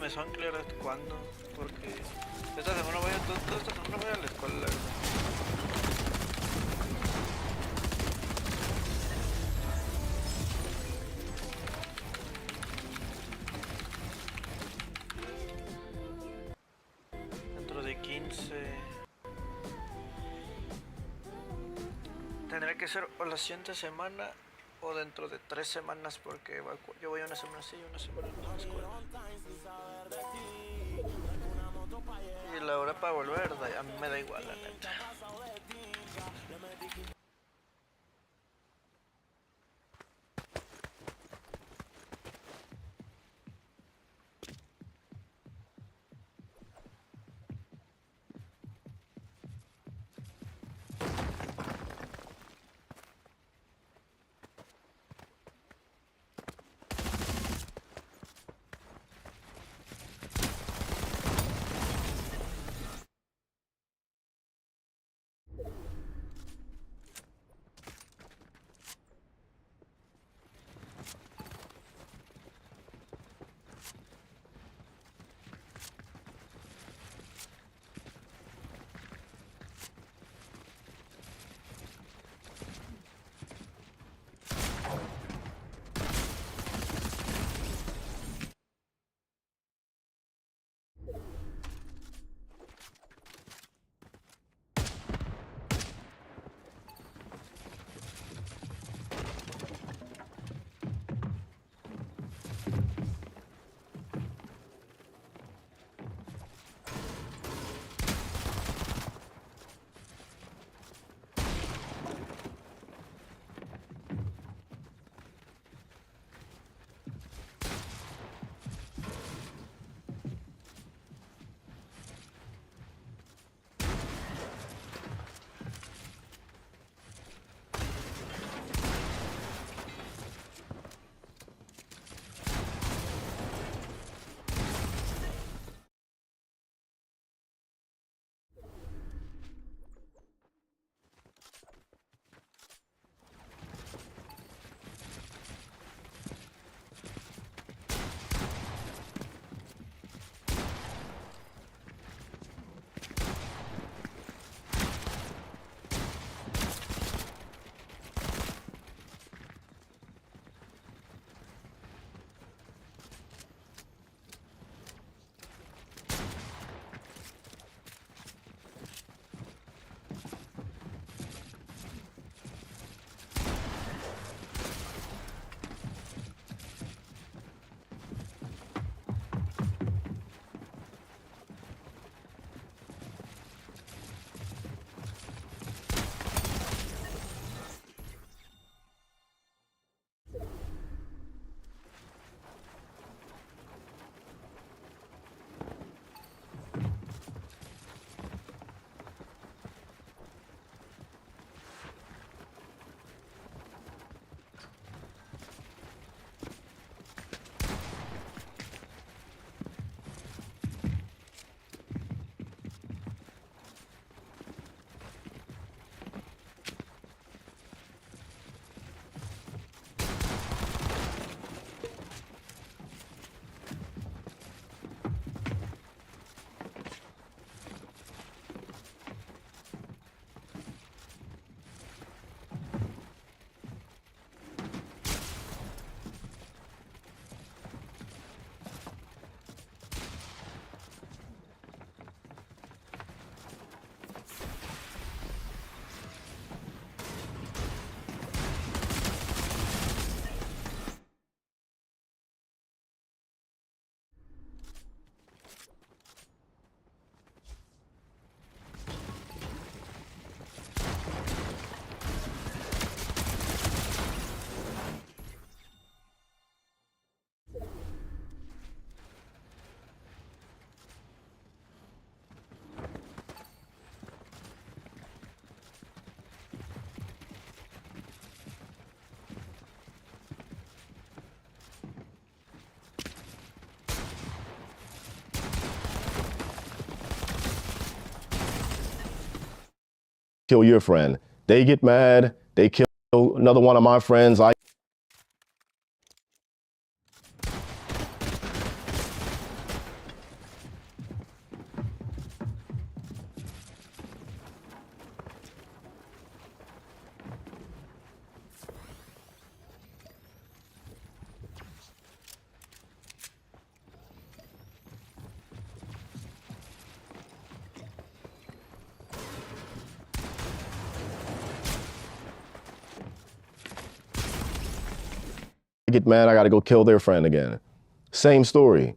me son clear cuándo, porque esta semana voy a, toda esta semana voy a la escuela. Dentro de 15 tendré que ser o la siguiente semana o dentro de 3 semanas, porque yo voy una semana sí y una semana no a la escuela. Y la hora para volver, a mí me da igual, la neta. Kill your friend. They get mad, they kill another one of my friends. get mad, I gotta go kill their friend again. Same story.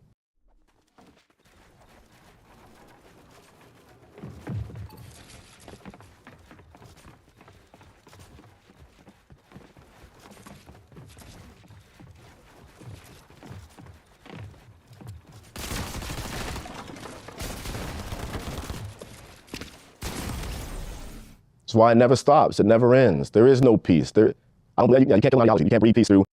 That's why it never stops. It never ends. There is no peace. You can't kill ideology. You can't breathe peace through.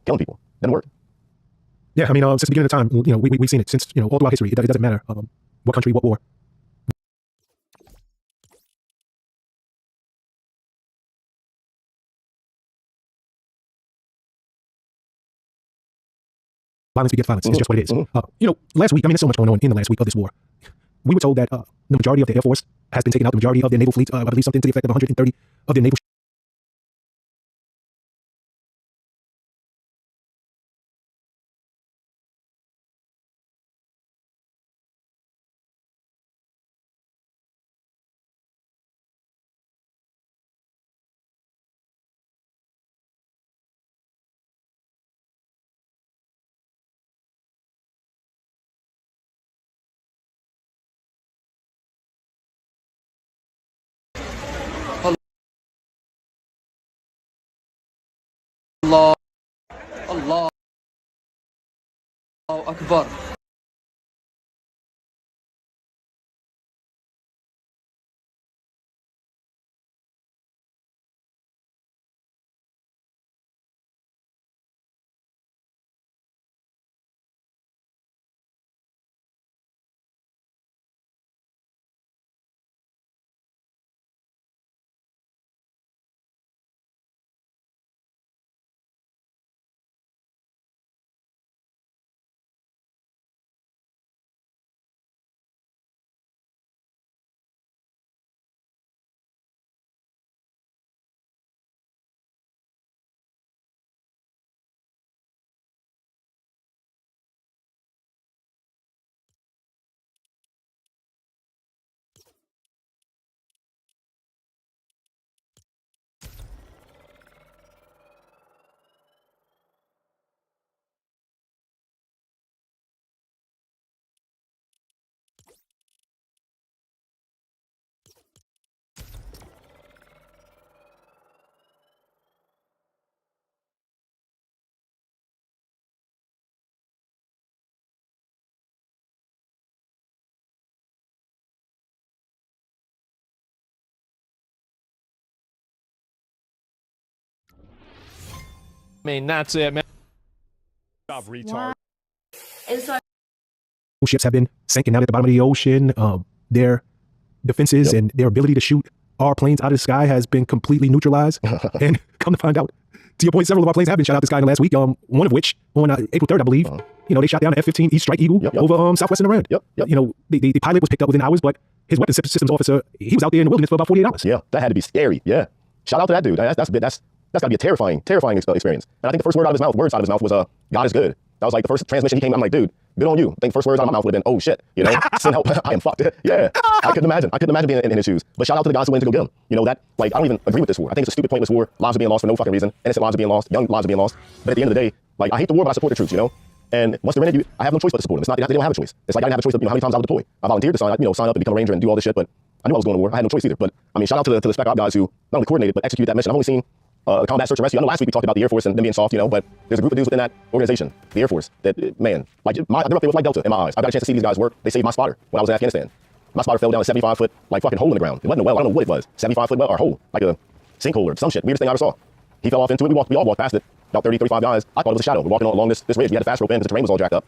killing people. Doesn't work. Yeah, I mean, since the beginning of time, we've seen it since, all throughout history. It doesn't matter what country, what war. Violence begets violence. It's just what it is. Last week, I mean, there's so much going on in the last week of this war. We were told that the majority of the Air Force has been taken out. The majority of their naval fleet, I believe something to the effect of 130 of their naval الله الله أكبر. I mean, that's it, man. Stop, retard. And so ships have been sinking out at the bottom of the ocean. Their defenses and their ability to shoot our planes out of the sky has been completely neutralized. And come to find out, to your point, several of our planes have been shot out of the sky in the last week. One of which, on April 3rd, I believe, they shot down an F-15 East Strike Eagle over southwestern Iran. The pilot was picked up within hours, but his weapons systems officer, he was out there in the wilderness for about 48 hours. Yeah, that had to be scary. Yeah. Shout out to that dude. That's got to be a terrifying experience. And I think the first words out of his mouth was, God is good. That was like the first transmission he came. I'm like, dude, good on you. I think the first words out of my mouth would have been, oh shit, send help. I am fucked. Yeah, I couldn't imagine being in his shoes. But shout out to the guys who went to go get him. That, like, I don't even agree with this war. I think it's a stupid, pointless war. Lives are being lost for no fucking reason. Innocent lives are being lost. Young lives are being lost. But at the end of the day, like, I hate the war, but I support the troops. And once they're in it, I have no choice but to support them. It's not, they don't have a choice. It's like I didn't have a choice of, how many times I would deploy. I volunteered to sign up and become a ranger and do all this shit, but I knew I was going to war. I had no choice either. But I mean, shout out to the Spec Op guys who not only coordinated, but executed that mission. I've only seen combat search and rescue. I know last week we talked about the Air Force and them being soft, but there's a group of dudes within that organization, the Air Force, that, man, like, they're up there with like Delta in my eyes. I got a chance to see these guys work. They saved my spotter when I was in Afghanistan. My spotter fell down a 75-foot, like, fucking hole in the ground. It wasn't a well. I don't know what it was. 75-foot well or hole, like a sinkhole or some shit. Weirdest thing I ever saw. He fell off into it. We all walked past it. About 30, 35 guys. I thought it was a shadow. We're walking along this ridge. We had a fast rope in because the terrain was all jacked up.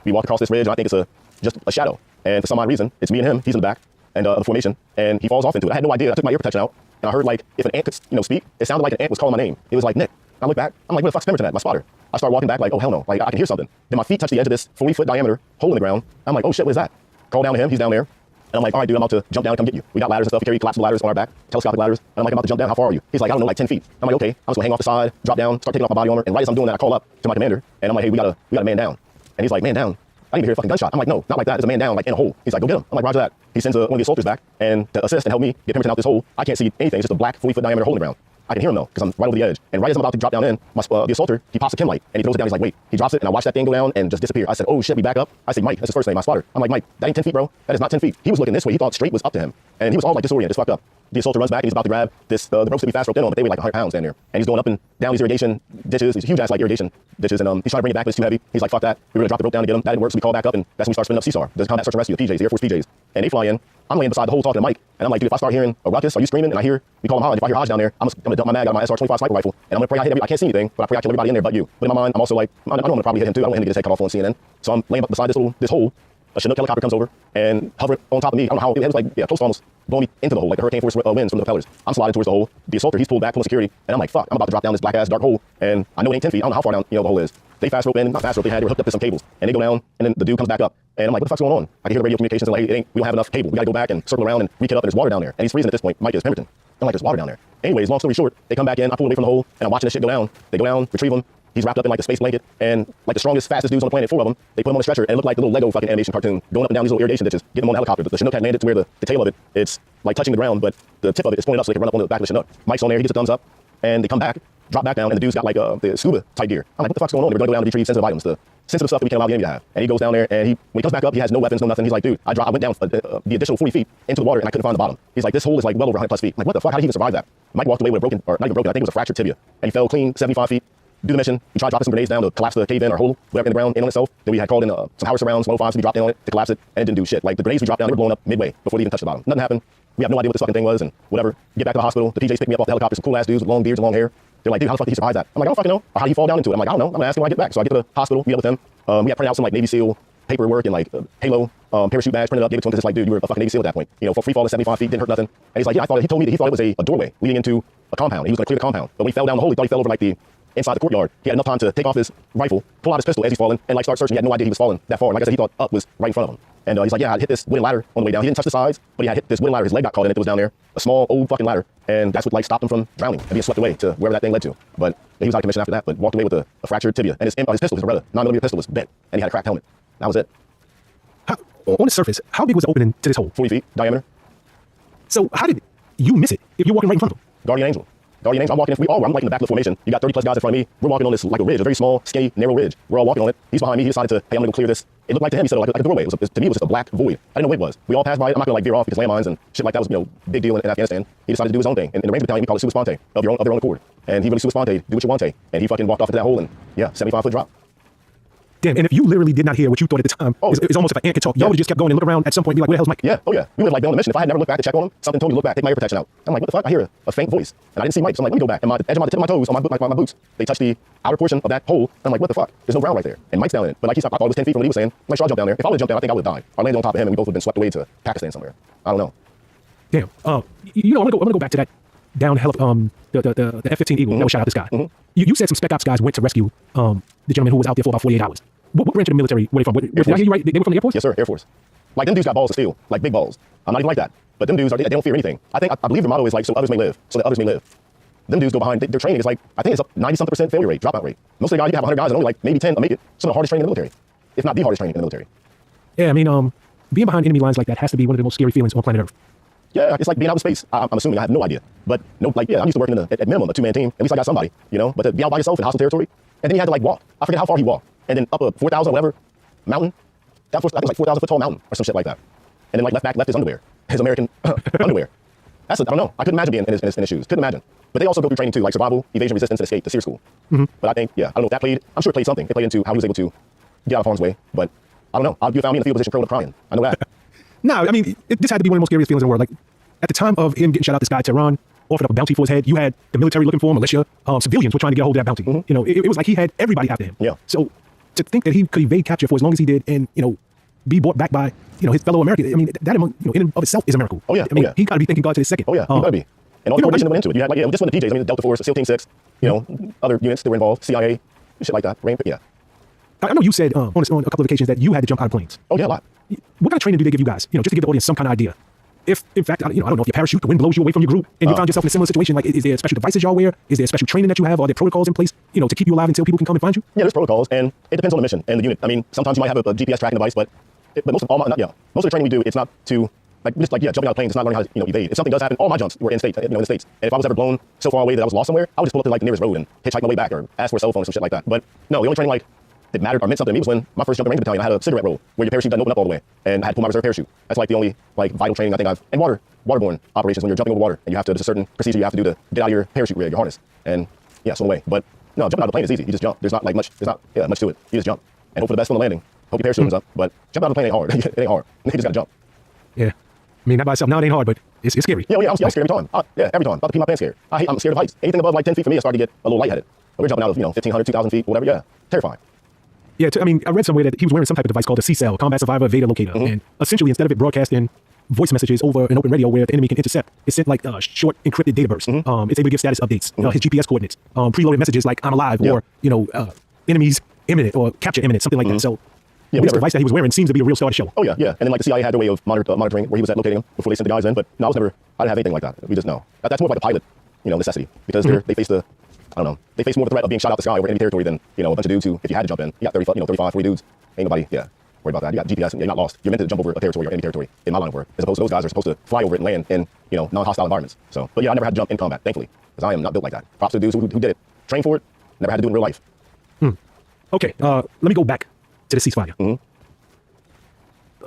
We walked across this ridge, and I think it's just a shadow. And for some odd reason, it's me and him. He's in the back, and the formation, and he falls off into it. I had no idea. I took my ear protection out, and I heard, like, if an ant could, speak, it sounded like an ant was calling my name. It was like, Nick. I look back. I'm like, where the fuck's Pemberton at? My spotter. I start walking back like, oh, hell no. Like, I can hear something. Then my feet touch the edge of this 40-foot diameter hole in the ground. I'm like, oh, shit, what is that? Call down to him. He's down there. And I'm like, all right, dude, I'm about to jump down and come get you. We got ladders and stuff. We carry collapsible ladders on our back, telescopic ladders. And I'm like, I'm about to jump down. How far are you? He's like, I don't know, like 10 feet. I'm like, okay. I'm just gonna hang off the side, drop down, start taking off my body armor. And right as I'm doing that, I call up to my commander. And I'm like, hey, we got a man down. And he's like, man down? I didn't even hear a fucking gunshot. I'm like, no, not like that. There's a man down, like, in a hole. He's like, go get him. I'm like, roger that. He sends one of the assaulters back and to assist and help me get Pemberton out this hole. I can't see anything. It's just a black 40-foot diameter hole in the ground. I can hear him though, because I'm right over the edge. And right as I'm about to drop down in, the assaulter, he pops a chem light and he throws it down. He's like, wait. He drops it and I watch that thing go down and just disappear. I said, oh shit, we back up. I say, Mike, that's his first name, my spotter. I'm like, Mike, that ain't 10 feet, bro. That is not 10 feet. He was looking this way. He thought straight was up to him. And he was all like disoriented, just fucked up. The assaulter runs back and he's about to grab this, the ropes that we fast roped in on, but they weigh like 100 pounds down there. And he's going up and down these irrigation ditches, these huge ass like irrigation ditches. And he's trying to bring it back, but it's too heavy. He's like, fuck that. We were gonna drop the rope down to get him. That didn't work, so we call back up and that's when we start spinning up CSAR. There's combat search and rescue, the PJs, the Air Force PJs. And they fly in I'm laying beside the hole talking to Mike, and I'm like, dude, if I start hearing a ruckus, are you screaming? And we call him Hodge. If I hear Hodge down there, I'm gonna dump my mag out of my SR-25 sniper rifle, and I'm gonna pray I can't see anything, but I pray I kill everybody in there but you. But in my mind, I'm also like, I know I'm gonna probably hit him too. I don't want him to get his head cut off on CNN. So I'm laying beside this hole. A Chinook helicopter comes over and hovering on top of me. I don't know how, it was like, close to almost blowing me into the hole, like the hurricane force winds from the propellers. I'm sliding towards the hole. The assaulter, he's pulled back, pulling security, and I'm like, fuck, I'm about to drop down this black ass dark hole, and I know it ain't 10 feet. I don't know how far down, the hole is. They fast rope in, not fast rope, they were hooked up to some cables, and they go down, and then the dude comes back up, and I'm like, what the fuck's going on? I can hear the radio communications, and like, we don't have enough cable. We gotta go back and circle around and rekit up, and there's water down there. And he's freezing at this point. Mike is Pemberton. I'm like, there's water down there. Anyways, long story short, they come back in, I pull away from the hole, and I'm watching this shit go down. They go down, retrieve him. He's wrapped up in like a space blanket, and like the strongest, fastest dudes on the planet, 4 of them, they put him on a stretcher, and it looked like the little Lego fucking animation cartoon going up and down these little irrigation ditches, getting him on the helicopter. The Chinook had landed to where the tail of it, it's like touching the ground, but the tip of it is pointed up so they can run up on the back of the Chinook. Mike's on there, he gets a thumbs up, and they come back, drop back down, and the dude's got like the scuba type gear. I'm like, what the fuck's going on? They were gonna go down and retrieve sensitive items, the sensitive stuff that we can't allow the enemy to have. And he goes down there, and when he comes back up, he has no weapons, no nothing. He's like, dude, I went down the additional 40 feet into the water, and I couldn't find the bottom. He's like, this hole is like well over 100 plus feet. I'm like, what the fuck? How did he even survive that? Mike walked away with a broken, or not even broken, I think it was a fractured tibia, and he fell clean 75 feet. Do the mission. We tried dropping some grenades down to collapse the cave in or hole, whatever in the ground in on itself. Then we had called in some house rounds, 105s to be dropped in on it to collapse it, and it didn't do shit. Like the grenades we dropped down, they were blowing up midway before they even touched the bottom. Nothing happened. We have no idea what this fucking thing was, and whatever. Get back to the hospital. The PJs picked me up off the helicopter. Some cool ass dudes with long beards and long hair. They're like, dude, how the fuck did he survive that? I'm like, I don't fucking know. Or how did he fall down into it? I'm like, I don't know. I'm gonna ask him when I get back. So I get to the hospital, meet up with them. We had printed out some like Navy SEAL paperwork and like Halo parachute badge, printed up, gave it to him because it's like, dude, you were a fucking Navy SEAL at that point. For free fall at 75 feet, didn't hurt nothing. And he's like, yeah, he told me that he thought it was a doorway leading into a compound. He was gonna clear the compound. But when he fell down the hole, he thought he fell over like the inside the courtyard. He had enough time to take off his rifle, pull out his pistol as he's falling, and like start searching. He had no idea he was falling that far. And like I said, he thought up was right in front of him. And he's like, yeah, I hit this wooden ladder on the way down. He didn't touch the sides, but he had hit this wooden ladder. His leg got caught in it that was down there. A small old fucking ladder. And that's what like stopped him from drowning and being swept away to wherever that thing led to. But he was out of commission after that, but walked away with a fractured tibia. And his pistol, his Beretta 9mm pistol was bent, and he had a cracked helmet. That was it. On the surface, how big was the opening to this hole? 40 feet diameter. So how did you miss it if you're walking right in front of him? Guardian Angel. I'm walking in, I'm like in the back of the formation. You got 30 plus guys in front of me. We're walking on this like a ridge, a very small, skinny, narrow ridge. We're all walking on it. He's behind me. He decided to, hey, I'm gonna go clear this. It looked like to him, he said like a doorway. To me, it was just a black void. I didn't know what it was. We all passed by it. I'm not gonna like veer off because landmines and shit like that was, big deal in Afghanistan. He decided to do his own thing. And in the Ranger Battalion, we call it sui sponte, of their own accord. And he really sui sponte, do what you want to. And he fucking walked off into that hole and 75-foot drop. Damn, and if you literally did not hear what you thought at the time, it's almost like an ant could talk. Y'all would have just kept going and look around at some point and be like, where the hell's Mike? Yeah, oh yeah. We would have like been on a mission. If I had never looked back to check on him, something told me to look back, take my ear protection out. I'm like, what the fuck? I hear a faint voice. And I didn't see Mike, so I'm like, let me go back. And the tip of my toes on my boots, they touched the outer portion of that hole. I'm like, what the fuck? There's no ground right there. And Mike's down in it. But like I thought it was 10 feet from what he was saying. I'm like, sure, I'll jump down there. If I would have jumped down, I think I would have died. I landed on top of him and we both would have been swept away to Pakistan somewhere. I don't know. Damn. I'm gonna go back to that down hell of the F-15 Eagle. No, shout out this guy. You said some Spec Ops guys went to rescue the gentleman who was out there for about 48 hours. What branch of the military were they from? Did I hear you right? They were from the Air Force? Yes, sir, Air Force. Like, them dudes got balls of steel, like big balls. I'm not even like that. But them dudes, they don't fear anything. I believe their motto is like, so others may live. So that others may live. Them dudes go behind, their training is like, I think it's up 90-something% failure rate, dropout rate. Most of the guys, you can have 100 guys and only like maybe 10 will make it. Some of the hardest training in the military. If not the hardest training in the military. Yeah, I mean, being behind enemy lines like that has to be one of the most scary feelings on planet Earth. Yeah, it's like being out in space. I'm assuming, I have no idea. But no, like, yeah, I'm used to working at minimum a 2-man team. At least I got somebody, But to be out by yourself in hostile territory, and then you had to like walk. I forget how far he walked. And then up a 4,000 or whatever mountain. I think it was like 4,000 foot tall mountain or some shit like that. And then like left his underwear, his American underwear. I don't know. I couldn't imagine being in his shoes. Couldn't imagine. But they also go through training too, like survival, evasion, resistance, and escape, the SEER school. But I think, I don't know if that played. I'm sure it played something. It played into how he was able to get out of harm's way. But I don't know. You found me in the field position curled up crying. I know that. No, I mean, this had to be one of the most scariest feelings in the world. Like, at the time of him getting shot out, this guy, Tehran, offered up a bounty for his head. You had the military looking for him, militia, civilians were trying to get a hold of that bounty. It was like he had everybody after him. Yeah. So to think that he could evade capture for as long as he did and, be brought back by, his fellow Americans, I mean, that in and of itself is a miracle. Oh, yeah. I mean, he got to be thanking God to his second. Oh, yeah. He got to be. And all the coordination that went into it. You had, like, just when the DJs, I mean, the Delta Force, SEAL Team 6, other units that were involved, CIA, shit like that. Yeah. I know you said on a couple of occasions that you had to jump out of planes. Oh, yeah, a lot. What kind of training do they give you guys? Just to give the audience some kind of idea. If, in fact, I don't know, if you parachute, the wind blows you away from your group, and you found yourself in a similar situation, like, is there special devices y'all wear? Is there special training that you have? Are there protocols in place, to keep you alive until people can come and find you? Yeah, there's protocols, and it depends on the mission and the unit. I mean, sometimes you might have a GPS tracking device, but most of the training we do, it's not to, jumping out of planes, it's not learning how to, evade. If something does happen, all my jumps were in States. And if I was ever blown so far away that I was lost somewhere, I would just pull up to, like, the nearest road and hitchhike my way back or ask for a cell phone or some shit like that. But no, the only training, that mattered or meant something to me was when my first jump in Ranger Battalion, I had a cigarette roll where your parachute doesn't open up all the way, and I had to pull my reserve parachute. That's like the only vital training I think and waterborne operations when you're jumping over water and you have to, there's a certain procedure you have to do to get out of your parachute rig, your harness, and swim away. But no, jumping out of the plane is easy. You just jump. There's not much to it. You just jump and hope for the best on the landing. Hope your parachute opens up. But jumping out of the plane ain't hard. It ain't hard. You just gotta jump. Yeah. I mean, not by itself. Now it ain't hard, but it's scary. Yeah, I'm scared every time. Yeah, every time. About to pee my pants scared. I'm scared of heights. Anything above like 10 feet for me, I start to get a little lightheaded. But we're jumping out of 1,500, 2,000 feet, whatever. Yeah, terrifying. Yeah, I mean, I read somewhere that he was wearing some type of device called a C-Cell, Combat Survivor Vader Locator, and essentially instead of it broadcasting voice messages over an open radio where the enemy can intercept, it sent like short encrypted data bursts. It's able to give status updates, his GPS coordinates, preloaded messages like I'm alive or enemies imminent or capture imminent, something like that. So this device that he was wearing seems to be a real star to show. Oh yeah. And then like the CIA had their way of monitoring where he was at, locating him before they sent the guys in. But no, I didn't have anything like that. We just know that's more of like a pilot, necessity because they face they face more of the threat of being shot out the sky over enemy territory than a bunch of dudes who, if you had to jump in, you got 35, 40 dudes. Ain't nobody, worried about that. You got GPS, and you're not lost. You're meant to jump over a territory or enemy territory in my line of work, as opposed to those guys are supposed to fly over it and land in, non-hostile environments. So, but yeah, I never had to jump in combat, thankfully, because I am not built like that. Props to the dudes who did it. Trained for it, never had to do it in real life. Okay, let me go back to the ceasefire.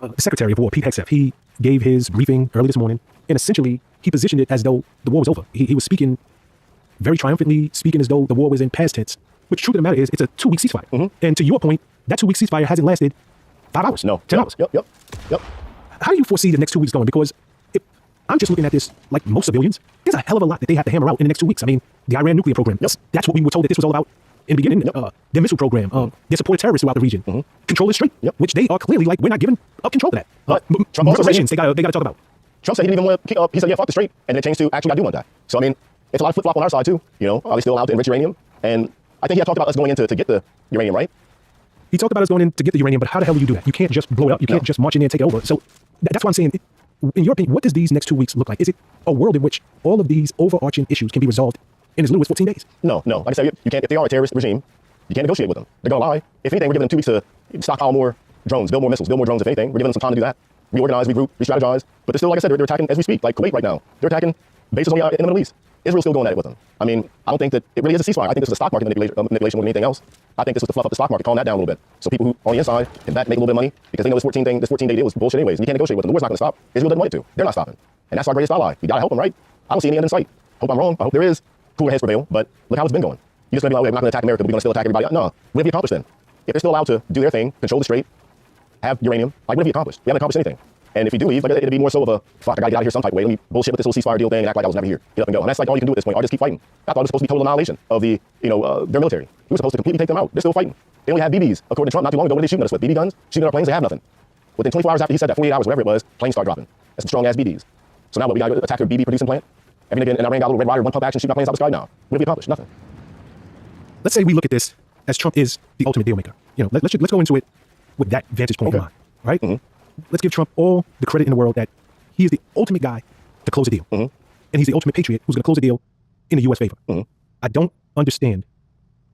The Secretary of War, Pete Hegseth, he gave his briefing early this morning, and essentially he positioned it as though the war was over. He was speaking very triumphantly, speaking as though the war was in past tense. But the truth of the matter is, it's a 2-week ceasefire. And to your point, that 2-week ceasefire hasn't lasted 5 hours. No. 10 hours. Yep. How do you foresee the next 2 weeks going? Because if I'm just looking at this like most civilians, there's a hell of a lot that they have to hammer out in the next 2 weeks. I mean, the Iran nuclear program, that's what we were told that this was all about in the beginning. Their missile program, their support of terrorists throughout the region, control the strait, which they are clearly like, we're not giving up control of that. But Trump also reparations, they got to talk about. Trump said he didn't even want to, he said, fuck the strait, and then it changed to, actually, I do want that. So, I mean, it's a lot of flip-flop on our side, too. Are they still allowed to enrich uranium? And I think he had talked about us going in to get the uranium, right? He talked about us going in to get the uranium, but how the hell do you do that? You can't just blow it up. You can't just march in there and take it over. So that's why I'm saying, in your opinion, what does these next 2 weeks look like? Is it a world in which all of these overarching issues can be resolved in as little as 14 days? No. Like I said, you can't, if they are a terrorist regime, you can't negotiate with them. They're going to lie. If anything, we're giving them 2 weeks to stockpile more drones, build more missiles, build more drones. If anything, we're giving them some time to do that. Reorganize, regroup, re-strategize. But they're still, like I said, they're attacking as we speak, like Kuwait right now. They're attacking bases in the Middle East. Israel's still going at it with them. I mean, I don't think that it really is a ceasefire. I think this is a stock market manipulation more than anything else. I think this was to fluff up the stock market, calm that down a little bit. So people who on the inside can bet, make a little bit of money because they know this 14-day deal is bullshit anyways. And you can't negotiate with them. The war's not going to stop. Israel doesn't want it to. They're not stopping. And that's our greatest ally. We got to help them, right? I don't see any end in sight. Hope I'm wrong. I hope there is. Cooler heads prevail. But look how it's been going. You're just going to be like, we're not going to attack America, but we're going to still attack everybody. No. What have you accomplished then? If they're still allowed to do their thing, control the strait, have uranium, like what have you accomplished? We haven't accomplished anything. And if you do leave, like, it'd be more so of a, fuck, I gotta get out of here some type of way. Let me bullshit with this little ceasefire deal thing and act like I was never here. Get up and go. And that's like all you can do at this point, or just keep fighting. I thought it was supposed to be total annihilation of the, their military. We were supposed to completely take them out. They're still fighting. They only had BBs. According to Trump, not too long ago, what were they shooting at us with? BB guns? Shooting at our planes? They have nothing. Within 24 hours after he said that, 48 hours, whatever it was, planes start dropping. That's some strong-ass BBs. So now what, we gotta attack their BB producing plant? Everything in Iran got a little red wire, one pump action, shooting our planes out the sky now. What have we accomplished? Nothing. Let's say we look at this as Trump is the ultimate deal maker. Let's go into it with that vantage point in mind, right? Let's give Trump all the credit in the world that he is the ultimate guy to close a deal. And he's the ultimate patriot who's going to close a deal in the U.S. favor. I don't understand.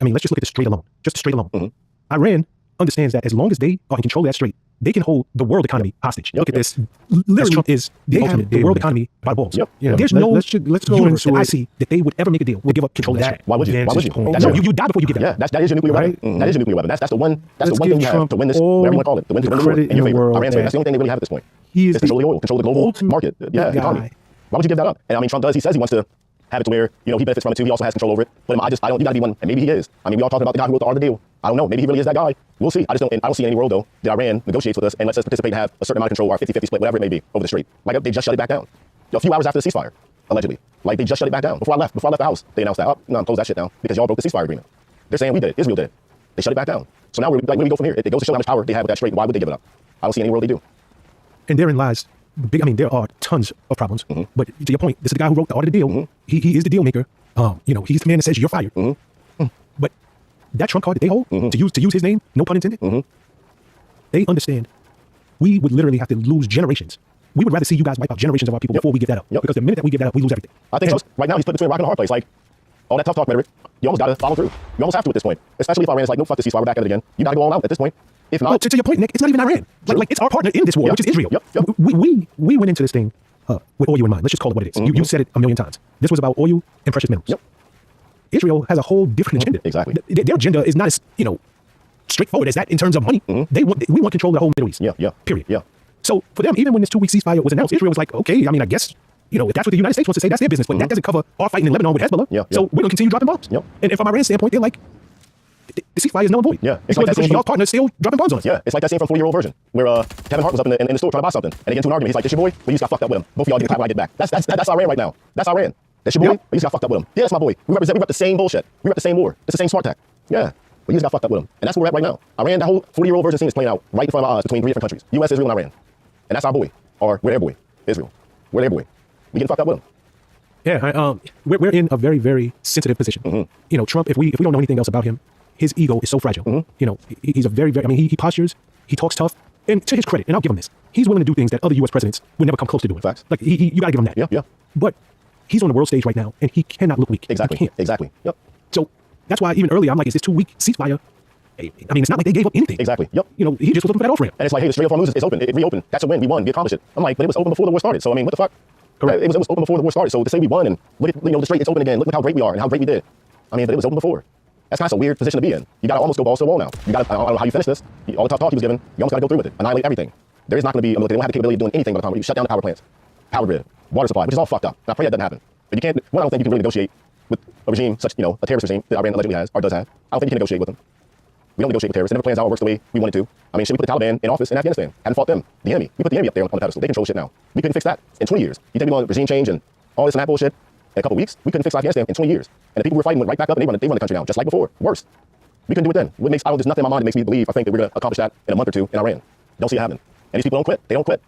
I mean, let's just look at the strait alone. Just the strait alone. Iran understands that as long as they are in control of that strait, they can hold the world economy hostage. Look at this. Literally, Trump is the ultimate the world economy by the balls. There's no let's go universe that I see that they would ever make a deal would give up control of that. Why would you? No, you die before you get that. Yeah, that is your nuclear weapon. That is your nuclear weapon. That's the one. That's the one thing you have to win this. Whatever you want to call it, to win the war in your favor. Iran's that's the only thing they really have at this point. He is control the oil, control the global market. Yeah, economy. Why would you give that up? And I mean, Trump does. He says he wants to have it to where he benefits from it too. He also has control over it. But I don't. You got to be one, and maybe he is. I mean, we all talking about the guy who wrote the art of the deal. I don't know. Maybe he really is that guy. We'll see. I don't see any world though that Iran negotiates with us and lets us participate and have a certain amount of control, or 50-50 split, whatever it may be, over the strait. Like they just shut it back down. A few hours after the ceasefire, allegedly. Like they just shut it back down. Before I left the house, they announced that. Oh, no, close that shit down because y'all broke the ceasefire agreement. They're saying we did it. Israel did it. They shut it back down. So now where do we go from here? It goes to show how much power they have with that strait. Why would they give it up? I don't see any world they do. And therein lies there are tons of problems. But to your point, this is the guy who wrote the art of the deal. He is the deal maker. He's the man that says you're fired. But that trump card that they hold, to use his name, no pun intended, they understand we would literally have to lose generations. We would rather see you guys wipe out generations of our people before we give that up. Because the minute that we give that up, we lose everything. I think so. Right now he's put between a rock and a hard place. Like all that tough talk rhetoric, you almost got to follow through. You almost have to at this point. Especially if Iran is like, no, fuck this ceasefire, we're back at it again. You got to go all out at this point. If not, to your point, Nick, it's not even Iran. Like it's our partner in this war, which is Israel. We went into this thing with oil in mind. Let's just call it what it is. You said it a million times. This was about oil and precious minerals. Israel has a whole different agenda. Exactly. Their agenda is not as straightforward as that in terms of money. We want control of the whole Middle East. Period. So for them, even when this 2-week ceasefire was announced, Israel was like, okay, I mean, I guess if that's what the United States wants to say, that's their business. But that doesn't cover our fighting in Lebanon with Hezbollah. So we're gonna continue dropping bombs. And from Iran's standpoint, they're like, the ceasefire is null and void. Yeah, it's because like that scene y'all from- partners still dropping bombs on us. Yeah, it's like that scene from 40-Year-Old Version where Kevin Hart was up in the store trying to buy something, and they get into an argument. He's like, "This your boy?" Well, you just got fucked up with him. Both of y'all getting clapped when I get back. That's Iran right now. That's Iran. That's your boy. Yep. But you just got fucked up with him. Yeah, that's my boy. We rep the same bullshit. We rep the same war. It's the same smart tech. Yeah, but you just got fucked up with him, and that's where we're at right now. Iran, that whole 40-Year-Old Version scene is playing out right in front of our eyes between 3 different countries: U.S., Israel, and Iran, and that's our boy, or we're their boy, Israel. We're their boy. We getting fucked up with him. Yeah, we're in a very, very sensitive position. You know, Trump, if we don't know anything else about him, his ego is so fragile. You know, he's a very, very, I mean, he postures, he talks tough, and to his credit, and I'll give him this, he's willing to do things that other U.S. presidents would never come close to doing. Facts. Like, you gotta give him that. Yeah, yeah. But he's on the world stage right now, and he cannot look weak. Exactly. He can't. Exactly. Yep. So that's why even earlier, I'm like, is this too weak ceasefire? I mean, it's not like they gave up anything. Exactly. Yep. You know, he just was looking for that off-ramp. And it's like, hey, the Strait of Hormuz is open. It reopened. That's a win. We won. We accomplished it. I'm like, but it was open before the war started. So I mean, what the fuck? Correct. It was open before the war started. So to say we won and look at the strait, it's open again. Look how great we are and how great we did. I mean, but it was open before. That's kind of a weird position to be in. You got to almost go balls to the wall now. You got to, I don't know how you finish this. All the tough talk he was given, you almost got to go through with it. Annihilate everything. There is not going to be, they don't have the capability of doing anything by the time you shut down the power plants, power grid, water supply, which is all fucked up. And I pray that doesn't happen. But you can't, I don't think you can really negotiate with a regime such, a terrorist regime that Iran allegedly has, or does have. I don't think you can negotiate with them. We don't negotiate with terrorists. It never plans out or works the way we want it to. I mean, should we put the Taliban in office in Afghanistan? Hadn't fought them, the enemy. We put the enemy up there on the pedestal. They control shit now. We couldn't fix that in 20 years. You think we want regime change and all this and that bullshit in a couple weeks? We couldn't fix Afghanistan in 20 years. And the people we were fighting went right back up and they run the country now, just like before. Worse. We couldn't do it then. There's nothing in my mind that makes me believe, I think that we're going to accomplish that in a month or two in Iran. Don't see it happening. And these people don't quit. They don't quit.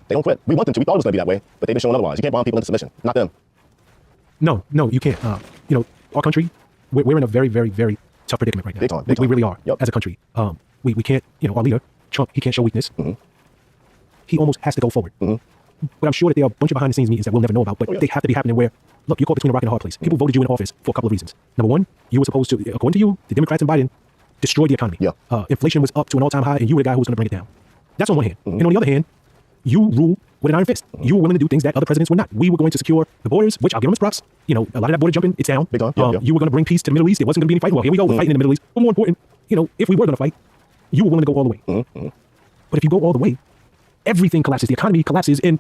They don't quit. We want them to. We thought it was going to be that way, but they've been showing otherwise. You can't bomb people into submission. Not them. No, you can't. Our country, we're in a very, very, very tough predicament right now. Big time, We big time. really are, Yep. as a country. We can't, our leader, Trump, he can't show weakness. He almost has to go forward. But I'm sure that there are a bunch of behind the scenes meetings that we'll never know about, but they have to be happening where, look, you're caught between a rock and a hard place. People voted you in office for a couple of reasons. Number one, you were supposed to, according to you, the Democrats and Biden destroyed the economy. Yeah. Inflation was up to an all-time high, and you were the guy who was going to bring it down. That's on one hand. And on the other hand, you rule with an iron fist. You were willing to do things that other presidents were not. We were going to secure the borders, which I'll give them as props. A lot of that border jumping, it's down. Big time. Yeah, yeah. You were going to bring peace to the Middle East. It wasn't going to be any fighting. Well, here we go. We're fighting in the Middle East. But more important, if we were going to fight, you were willing to go all the way. But if you go all the way, everything collapses. The economy collapses, and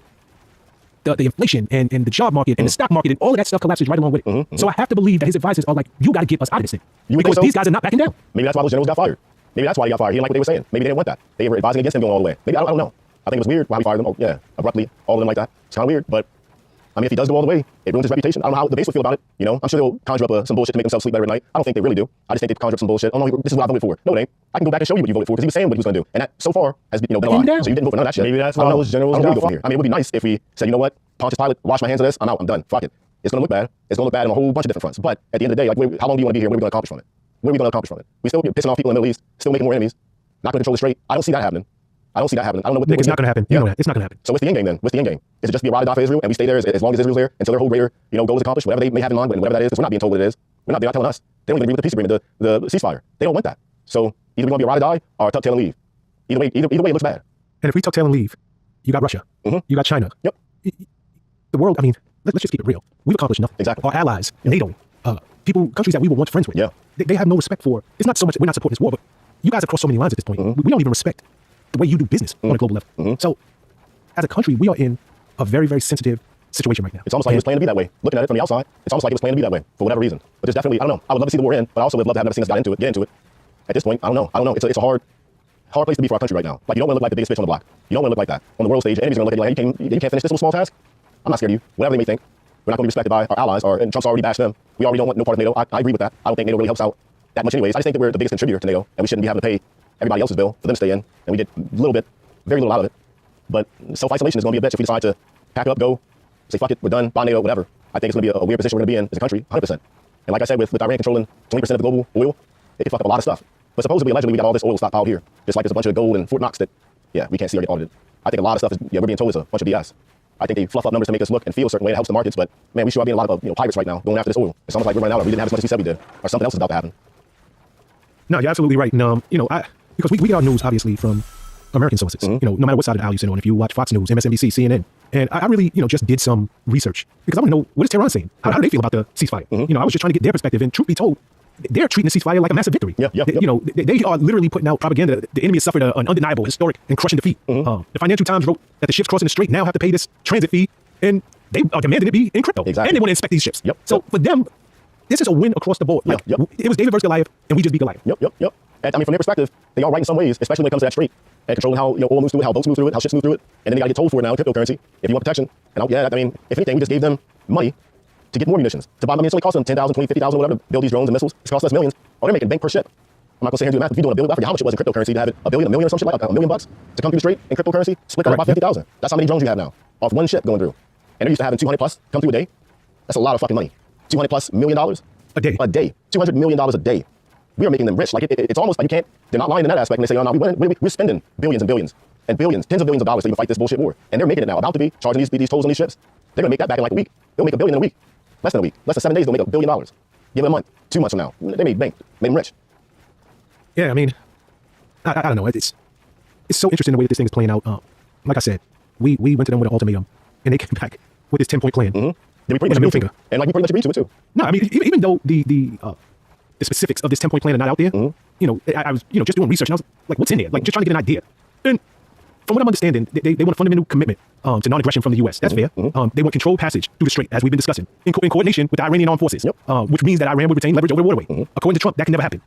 the inflation and the job market and the stock market and all of that stuff collapses right along with it. So I have to believe that his advisors are like, you got to get us out of this thing. You would Because think so? these guys are not backing down. Maybe that's why those generals got fired. Maybe that's why he got fired. He didn't like what they were saying. Maybe they didn't want that. They were advising against him going all the way. Maybe I don't know. I think it was weird why he fired them. Abruptly, all of them like that. It's kind of weird, but I mean, if he does go all the way, it ruins his reputation. I don't know how the base would feel about it. I'm sure they'll conjure up some bullshit to make themselves sleep better at night. I don't think they really do. I just think they conjure up some bullshit. Oh no, this is what I voted for. No, it ain't. I can go back and show you what you voted for because he was saying what he was going to do, and that so far has been, been a lie. down. So you didn't vote for none of that shit. Maybe that's I don't why know. those generals I don't know where got we go from here. I mean, it would be nice if we said, you know what, Pontius Pilate, wash my hands of this. I'm out. I'm done. Fuck it. It's going to look bad. It's going to look bad on a whole bunch of different fronts. But at the end of the day, like, how long do you want to be here? What are we going to accomplish from it? What are we going to accomplish from it? We still pissing off people in the Middle East, still making more enemies, not going to control the strait. I don't see that happening. I don't see that happening. I don't know what. Nick, it's not going to happen. You Yeah. know that. It's not going to happen. So what's the end game then? What's the end game? Is it just be a ride or die for Israel and we stay there as long as Israel's there until their whole greater, goal is accomplished, whatever they may have in mind, whatever that is, because we're not being told what it is. They're not telling us. They don't even agree with the peace agreement, the ceasefire. They don't want that. So either we want to be a ride or die or tuck tail and leave. Either way, it looks bad. And if we tuck tail and leave, you got Russia. You got China. Yep. The world, I mean, let's just keep it real. We've accomplished nothing. Exactly. Our allies, NATO, countries that we were once friends with. Yeah. They have no respect for, it's not so much, we're not supporting this war, but you guys have crossed so many lines at this point. We don't even respect the way you do business on a global level. So as a country, we are in a very, very sensitive situation right now. It's almost like it was planned to be that way. Looking at it from the outside, it's almost like it was planned to be that way for whatever reason. But there's definitely, I don't know. I would love to see the war end, but I also would love to have never seen us get into it. At this point, I don't know. It's a hard place to be for our country right now. Like, you don't want to look like the biggest bitch on the block. You don't want to look like that on the world stage. Enemies are going to look at you like, hey, you can't finish this little small task. I'm not scared of you. Whatever they may think, we're not going to be respected by our allies. And Trump's already bashed them. We already don't want no part of NATO. I agree with that. I don't think NATO really helps out that much anyways. I just think that we're the biggest contributor to NATO, and we shouldn't be having to pay everybody else's bill for them to stay in. And we get a little bit, very little out of it. But self-isolation is going to be a bitch if we decide to pack up, go, say fuck it, we're done, buy NATO, whatever. I think it's going to be a weird position we're going to be in as a country, 100%. And like I said, with Iran controlling 20% of the global oil, it could fuck up a lot of stuff. But supposedly, allegedly, we got all this oil stockpiled here, just like there's a bunch of gold in Fort Knox that, we can't see or get audited. I think a lot of stuff is, we're being told is a bunch of BS. I think they fluff up numbers to make us look and feel a certain way. It helps the markets, but man, we sure are being a lot of pirates right now going after this oil. It's almost like we're running out, or we didn't have as much as we said we did, or something else is about to happen. No, you're absolutely right. And, because we get our news, obviously, from American sources, no matter what side of the aisle you sit on, if you watch Fox News, MSNBC, CNN, and I really, just did some research because I want to know, what is Tehran saying? How do they feel about the ceasefire? I was just trying to get their perspective, and truth be told, they're treating the ceasefire like a massive victory. Yep. They are literally putting out propaganda. The enemy has suffered an undeniable, historic, and crushing defeat. The Financial Times wrote that the ships crossing the strait now have to pay this transit fee, and they are demanding it be in crypto. Exactly. And they want to inspect these ships. Yep. So for them, this is a win across the board. Like, Yep. it was David versus Goliath, and we just beat Goliath. Yep. And I mean, from their perspective, they are right in some ways, especially when it comes to that street and controlling how oil moves through it, how boats move through it, how ships move through it, and then you got to get told for it now in cryptocurrency if you want protection. And I mean, if anything, we just gave them money to get more munitions. To buy, I mean, it's only cost them 10,000, 20, 50,000, whatever, to build these drones and missiles. It's cost us millions. Oh, they're making bank per ship. I'm not gonna sit here and do math. If you're doing $1 billion, I forget how much it was in cryptocurrency to have it $1 billion, $1 million or some shit like that, $1 million bucks to come through the strait in cryptocurrency, split that up by 50,000. That's how many drones you have now off one ship going through. And they're used to having 200 plus come through a day. That's a lot of fucking money. 200 plus $1 million A day. A day. $200 million a day. We are making them rich. Like it's almost like you can't. They're not lying in that aspect. And they say, oh no, we're spending billions and billions and billions, tens of billions of dollars to even fight this bullshit war. And they're making it now. About to be charging these tolls on these ships. They're gonna make that back in like a week. They'll make $1 billion in a week. Less than a week. Less than 7 days. They'll make $1 billion. Give them a month. 2 months from now, they made bank. Made them rich. Yeah, I mean, I don't know. It's so interesting the way that this thing is playing out. Like I said, we went to them with an ultimatum, and they came back with this 10-point plan. Mm-hmm. Yeah, we pretty And much a agreed to it. And like we pretty much agreed to it too. No, I mean, even though the specifics of this 10-point plan are not out there, you know, I was just doing research, and I was like, what's in there? Like, just trying to get an idea. And from what I'm understanding, they want a fundamental commitment to non-aggression from the U.S. That's fair. They want controlled passage through the strait, as we've been discussing, in coordination with the Iranian armed forces, which means that Iran would retain leverage over the waterway. According to Trump, that can never happen.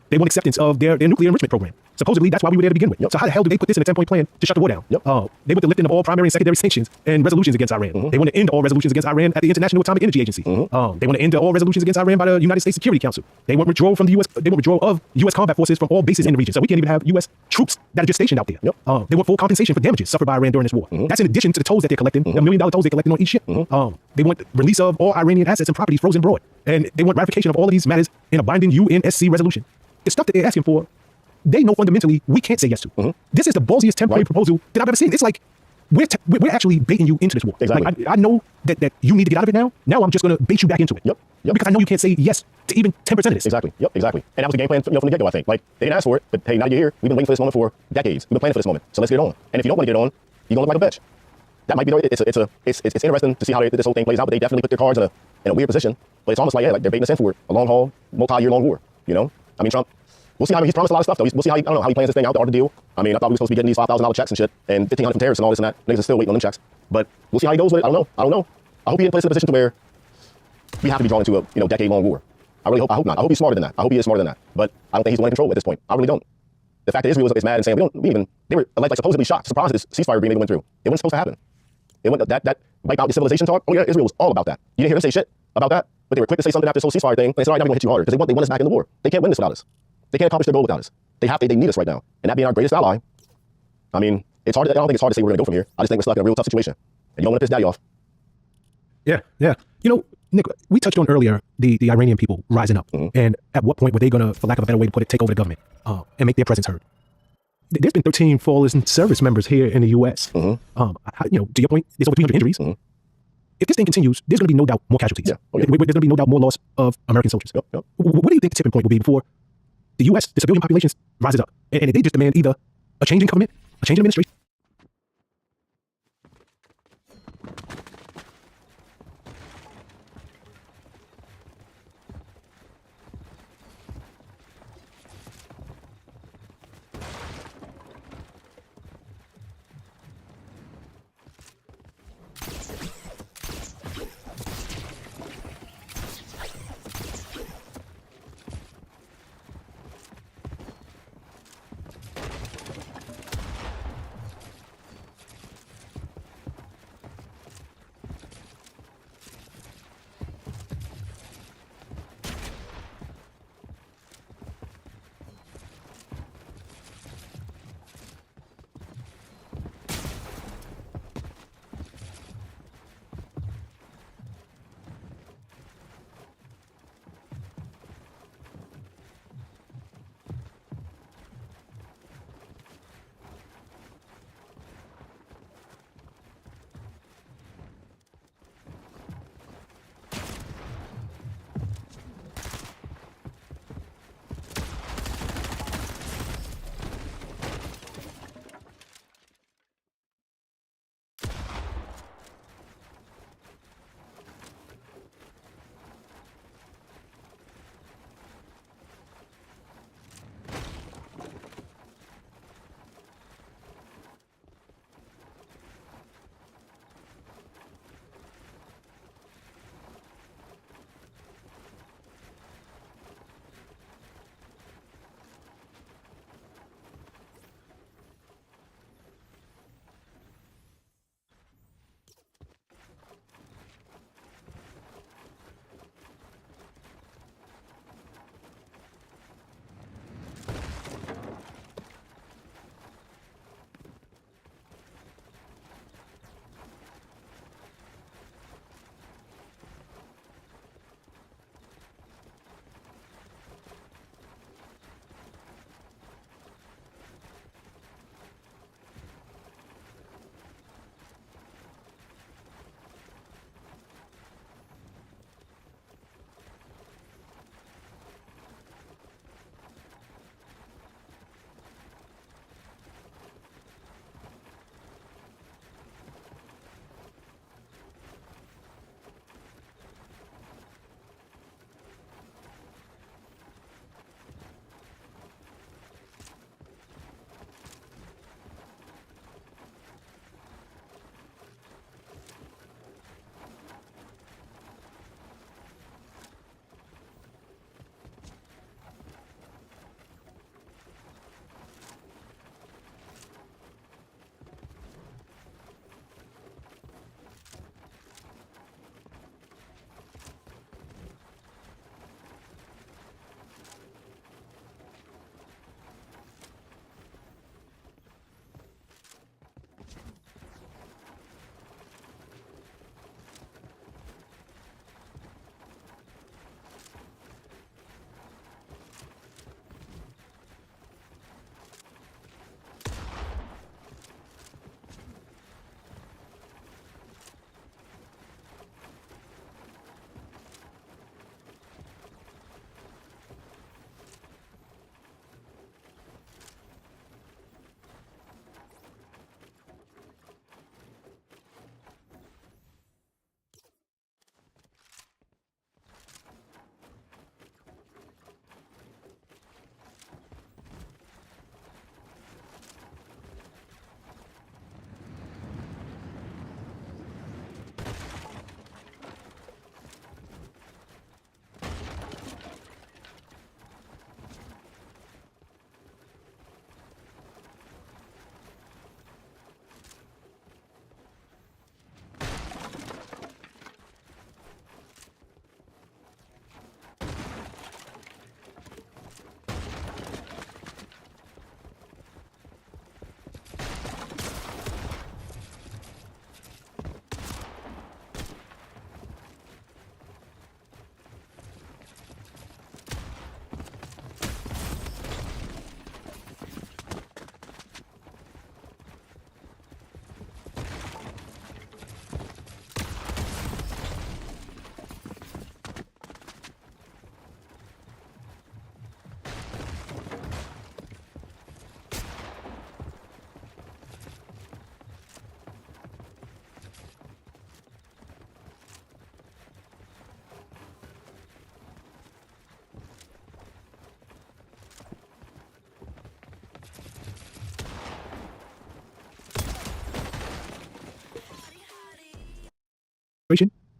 They want acceptance of their nuclear enrichment program. Supposedly, that's why we were there to begin with. So how the hell do they put this in a 10-point plan to shut the war down? They want the lifting of all primary and secondary sanctions and resolutions against Iran. They want to end all resolutions against Iran at the International Atomic Energy Agency. They want to end all resolutions against Iran by the United States Security Council. They want withdrawal from the U.S. They want withdrawal of U.S. combat forces from all bases in the region. So we can't even have U.S. troops that are just stationed out there. They want full compensation for damages suffered by Iran during this war. That's in addition to the tolls that they're collecting, the $1 million tolls they're collecting on each ship. They want release of all Iranian assets and properties frozen abroad. And they want ratification of all of these matters in a binding UNSC resolution. The stuff that they're asking for, they know fundamentally we can't say yes to. This is the ballsiest temporary proposal that I've ever seen. It's like we're actually baiting you into this war. Exactly. Like, I know that you need to get out of it now. Now I'm just going to bait you back into it. Because I know you can't say yes to even 10% of this. Exactly. And that was the game plan from the get-go, I think. Like, they didn't ask for it, but hey, now you're here. We've been waiting for this moment for decades. We've been planning for this moment. So let's get it on. And if you don't want to get it on, you're going to look like a bitch. That might be it's interesting to see how this whole thing plays out, but they definitely put their cards in a weird position. But it's almost like, like they're baiting us in for a long haul, multi-year long war, you know? I mean, Trump, we'll see how he's promised a lot of stuff, though. We'll see how I don't know how he plans this thing out, the art of the deal. I mean, I thought we were supposed to be getting these $5,000 checks and shit, and $1,500 from tariffs and all this and that. Niggas are still waiting on them checks. But we'll see how he goes with it. I don't know. I hope he ain't placed in a position to where we have to be drawn into a decade-long war. I hope not. I hope he's smarter than that. I hope he is smarter than that. But I don't think he's the one in control at this point. I really don't. The fact that Israel is mad and saying they were like supposedly shocked, surprised at this ceasefire agreement they went through. It wasn't supposed to happen. It went that wipe out the civilization talk. Oh yeah, Israel was all about that. You didn't hear them say shit about that, but they were quick to say something after this whole ceasefire thing. And they said, all right, now we're gonna hit you harder because they want us back in the war. They can't win this without us. They can't accomplish their goal without us. They need us right now. And that being our greatest ally, I mean, I don't think it's hard to say we're gonna go from here. I just think we're stuck in a real tough situation. And you don't want to piss daddy off. Yeah. You know, Nick, we touched on earlier the Iranian people rising up. And at what point were they going to, for lack of a better way to put it, take over the government and make their presence heard? There's been 13 fallen service members here in the U.S. To your point, there's over 300 injuries. If this thing continues, there's going to be no doubt more casualties. Yeah. There's going to be no doubt more loss of American soldiers. What do you think the tipping point will be before the U.S., the civilian population, rises up and they just demand either a change in government, a change in administration?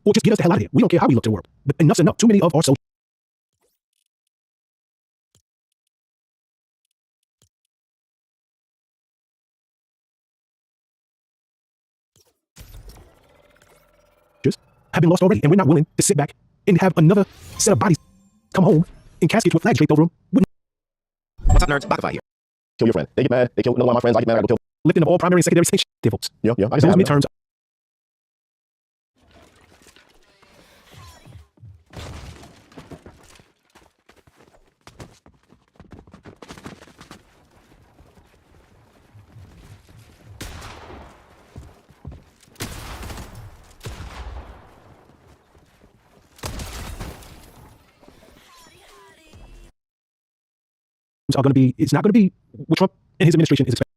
or just get us the hell out of here. We don't care how we look to the world. But enough's enough. Too many of our soldiers. Have been lost already, and we're not willing to sit back and have another set of bodies come home in caskets with flags draped over them. What's up, nerds? Spotify here. Kill your friend. They get mad. They kill another one of my friends. I get mad. I go kill. Lifting of all primary and secondary sanctions. Dear folks. Yeah. I Those midterms. Are going to be, it's not going to be what Trump and his administration is expecting.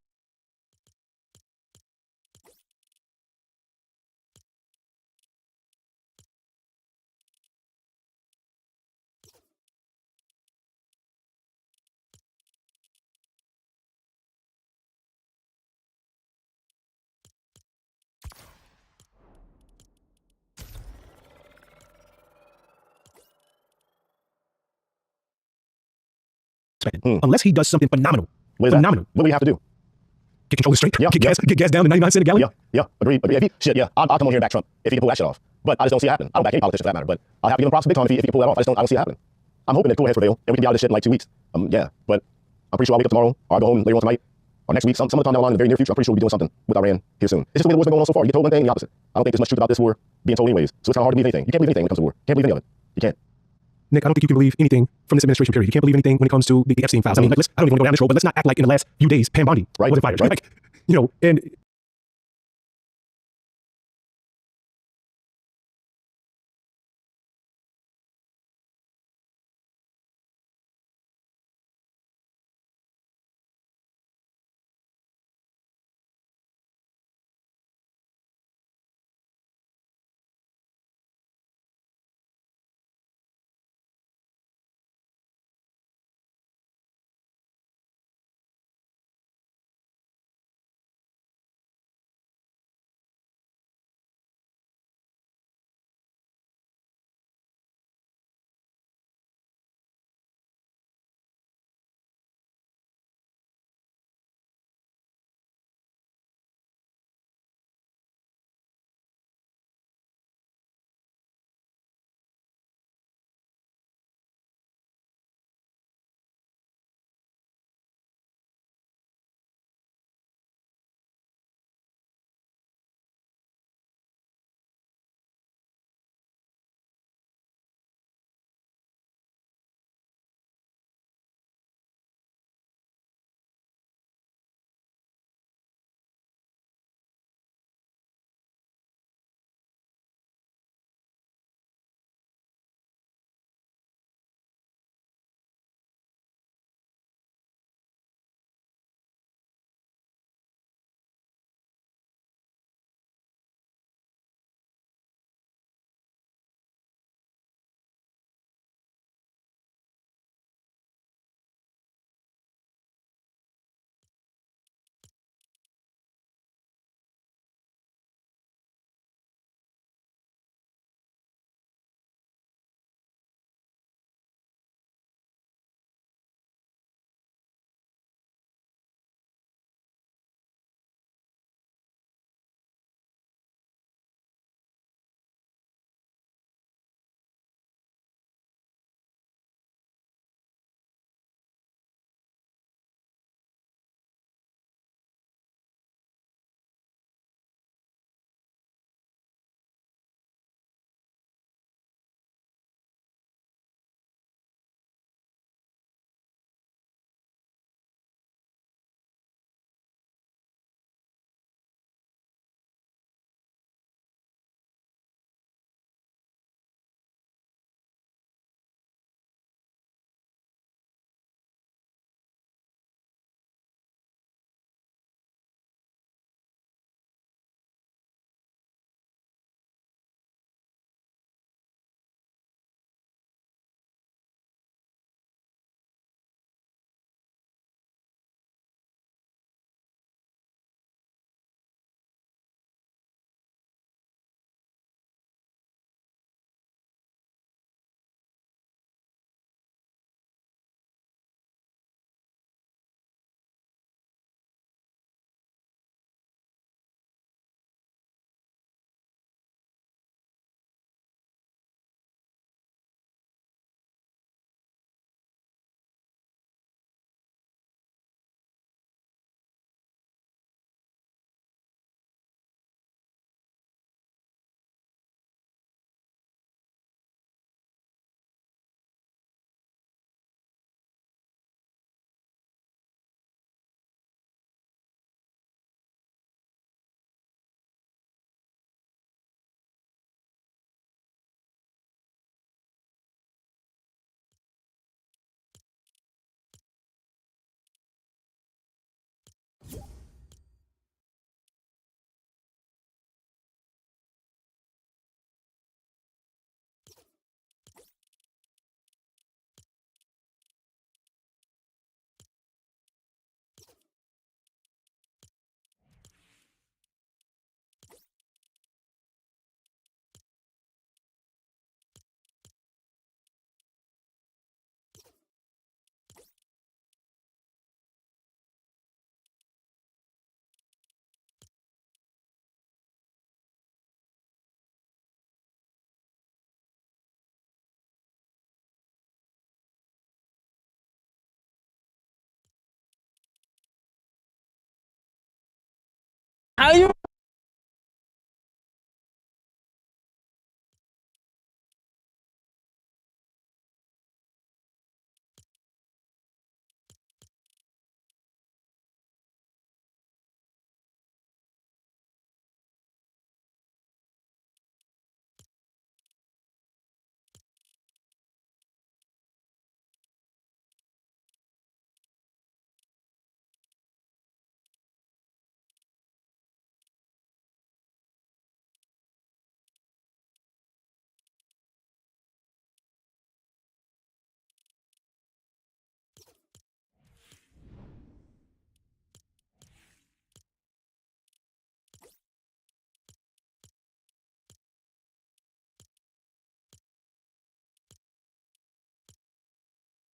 Unless he does something phenomenal. What is phenomenal. That? What do we have to do? Get controllers straight. Yeah, Get gas down to 99 cents a gallon. Yeah. Agreed. I'll come on here and back Trump if he can pull that shit off. But I just don't see it happen. I don't back any politician for that matter. But I'll have to give him props big time if he can pull that off. I don't see it happen. I'm hoping that cool heads prevail and we can be out of this shit in like 2 weeks. But I'm pretty sure I'll wake up tomorrow or I'll go home later on tonight or next week, some of the time down the line in the very near future. I'm pretty sure we'll be doing something with Iran here soon. It's just the way the war's been going on so far. You get told one thing, the opposite. I don't think there's much truth about this war being told anyways. So it's kind of hard to believe anything. You can't believe anything when it comes to war. You can't believe any of it. You can't. Nick, I don't think you can believe anything from this administration period. You can't believe anything when it comes to the Epstein files. I mean, I don't even want to go down this road, but let's not act like in the last few days, Pam Bondi wasn't fired, right? Like, and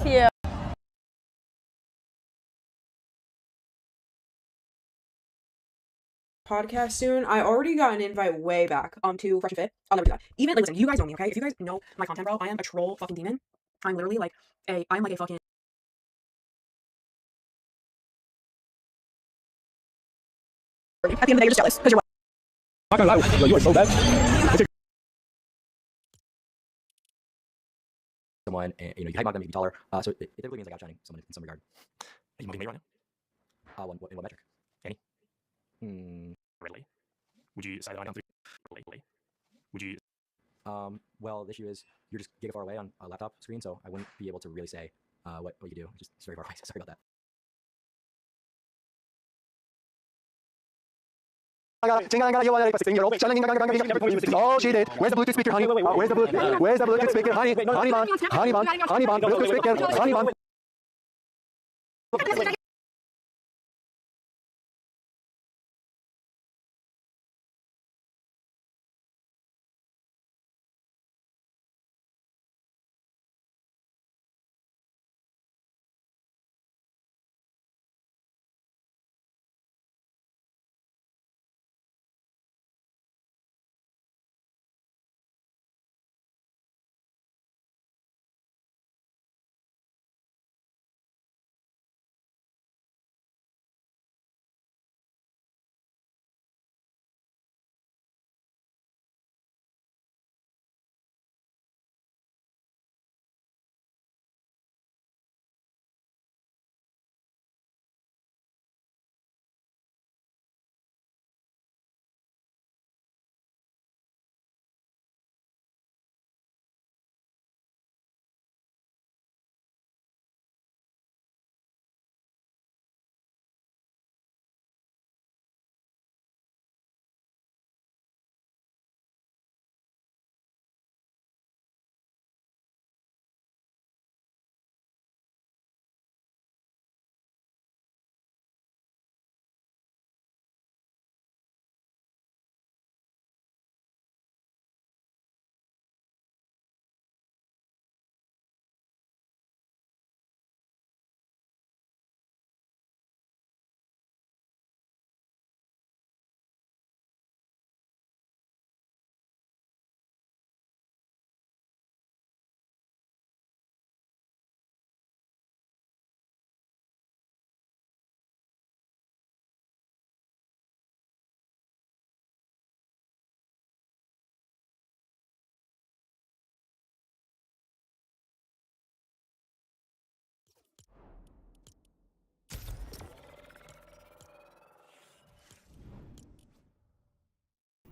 Yeah. Podcast soon. I already got an invite way back to Fresh and Fit. I'll never do that. Even like, listen, you guys know me, okay? If you guys know my content, bro, I am a troll fucking demon. I'm literally like I'm like a fucking at the end of the day, you're just jealous because you're I'm not gonna lie, yo, you are so bad. Someone, and you can hype them, you can be taller. So it typically means like outshining someone in some regard. Are you motivated right now? In what metric? Any? Hmm. Really? Would you say that I don't do legally? Would you? Well, the issue is you're just giga far away on a laptop screen, so I wouldn't be able to really say what you do. It's very far away. Sorry about that. Oh, she did. Where's the Bluetooth speaker, honey? Where's the Bluetooth speaker, honey? Honey bun, Bluetooth speaker, honey bun.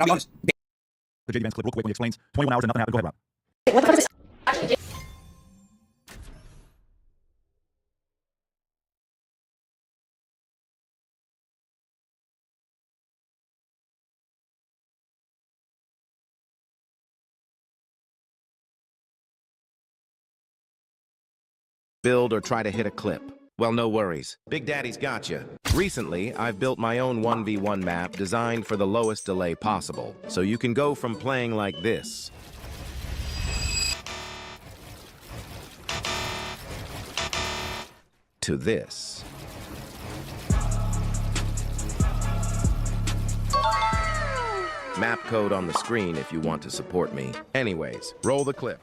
I'll be honest. The JD Vance clip real quick when he explains 21 hours and nothing happened. Go ahead, Rob. what the fuck is this? Build or try to hit a clip. Well, no worries. Big Daddy's got you. Recently, I've built my own 1v1 map designed for the lowest delay possible, so you can go from playing like this to this. Map code on the screen if you want to support me. Anyways, roll the clip.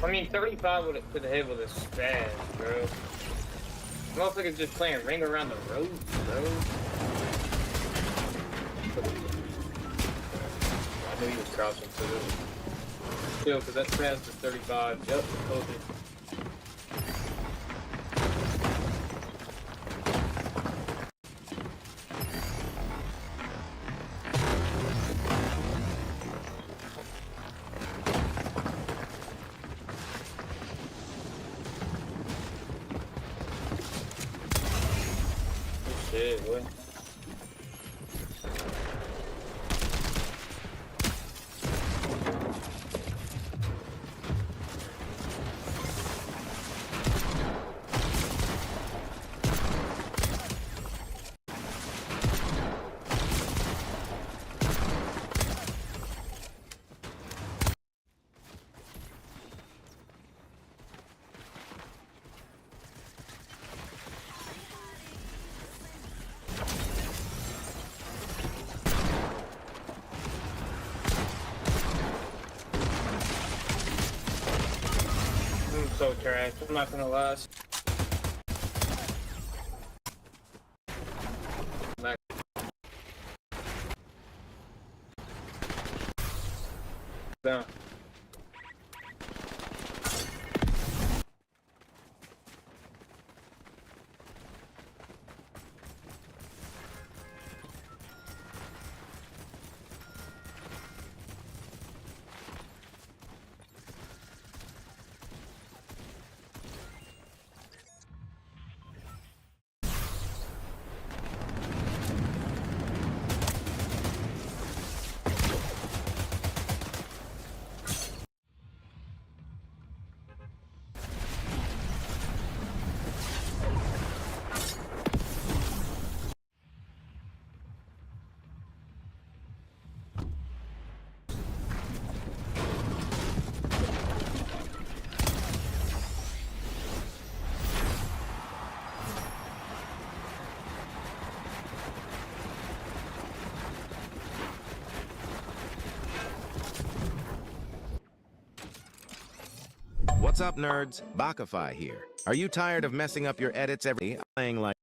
I mean, 35 could hit with a spaz, bro. Motherfucker's just playing Ring Around the Road, bro. I knew he was crouching too. Still, because that's past the 35. Yep, told you. Shit, boy. I'm so trash. I'm not gonna last. Back. Down. What's up, nerds? Bakify here. Are you tired of messing up your edits every playing like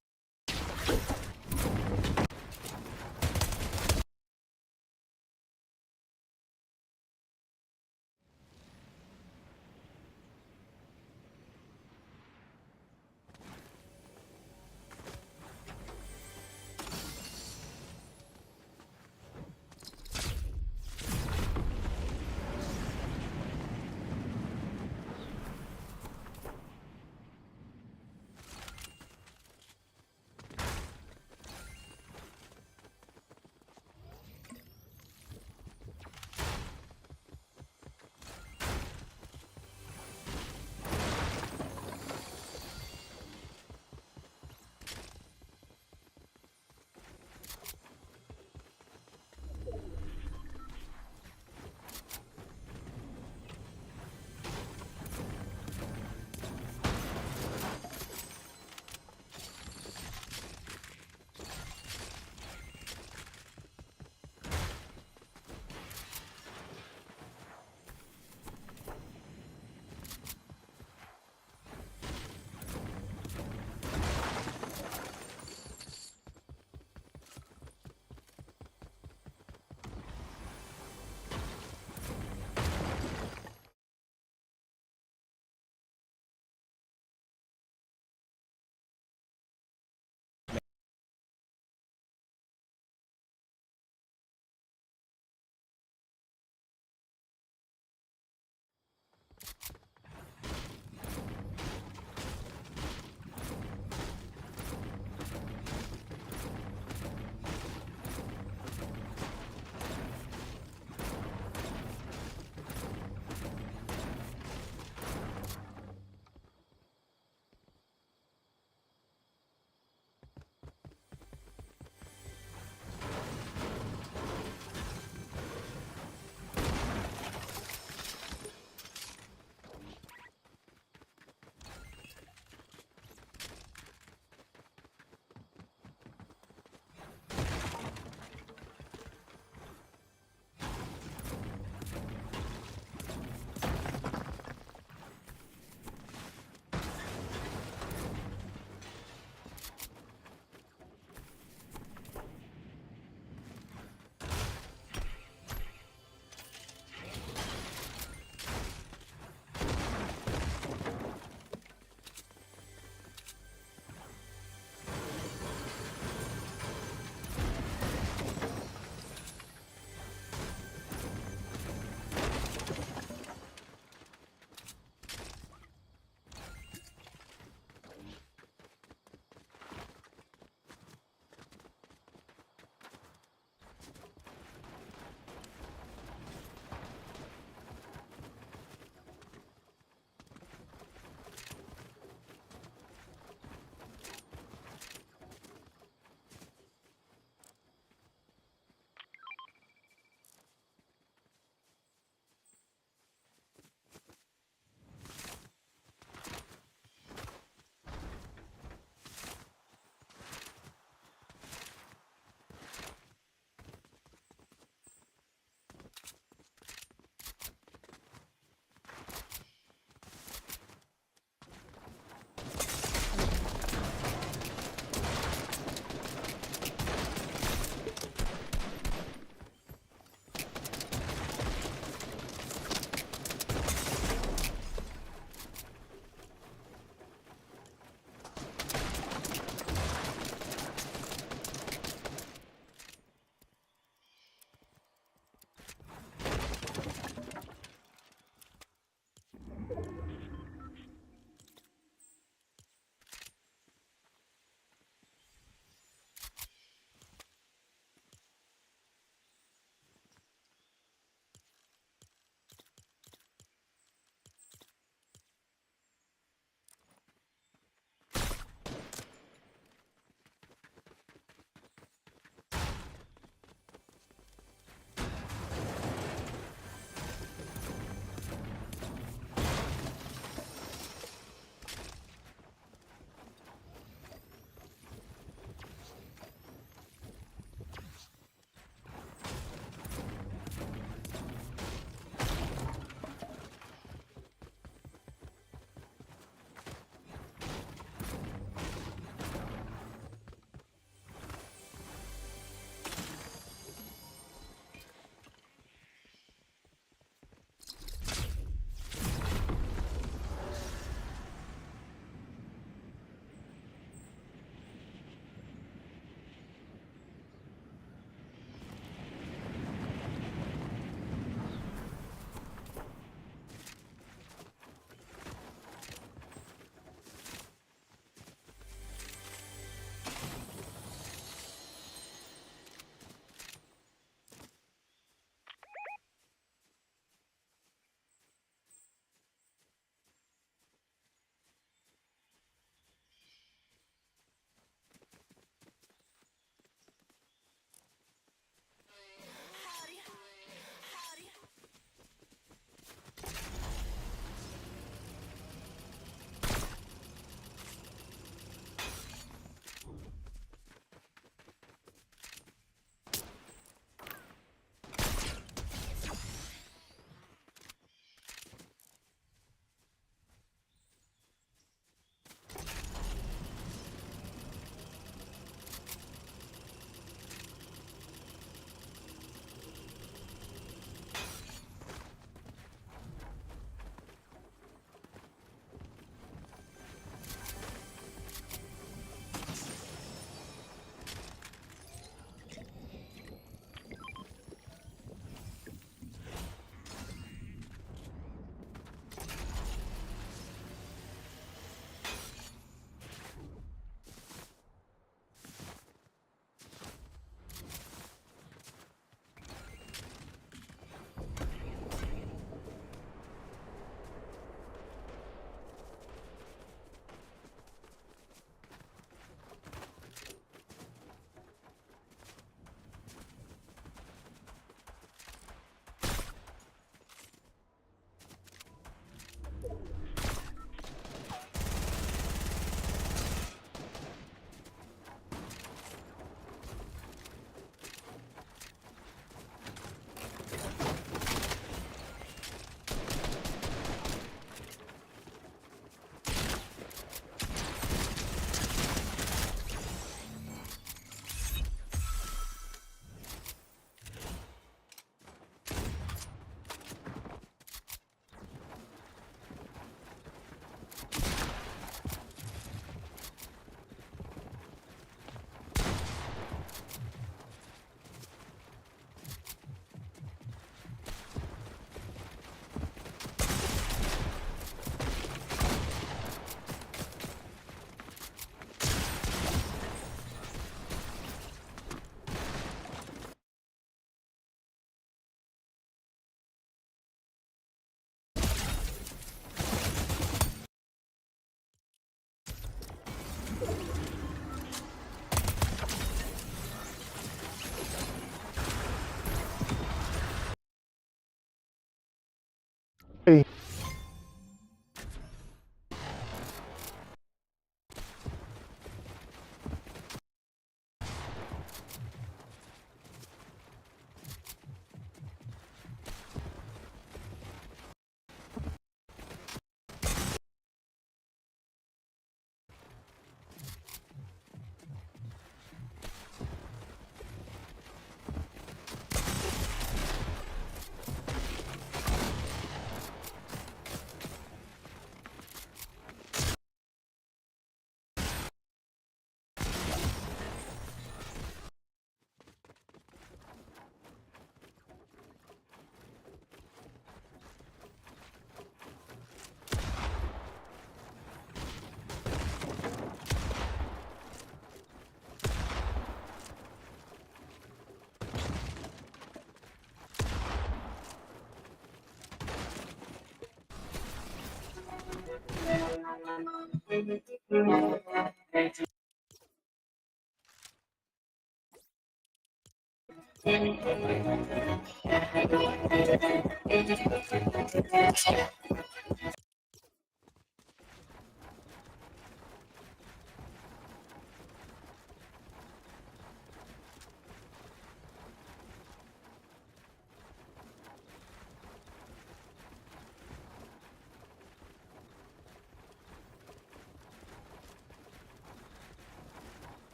Hey.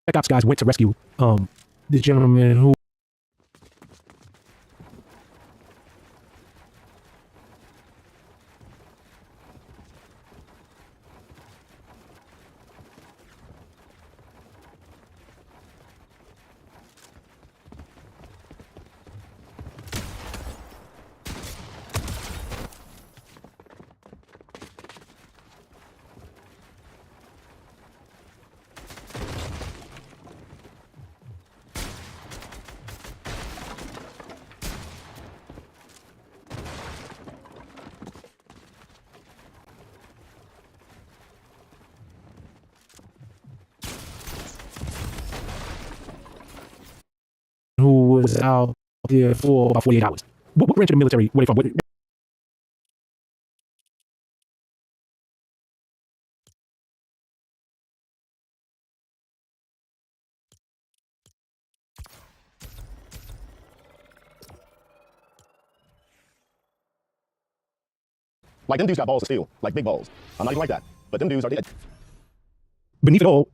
Spec Ops guys went to rescue this gentleman who was out there for about 48 hours. What branch of the military were they from? Like, them dudes got balls of steel. Like, big balls. I'm not even like that. But them dudes are... Beneath it all,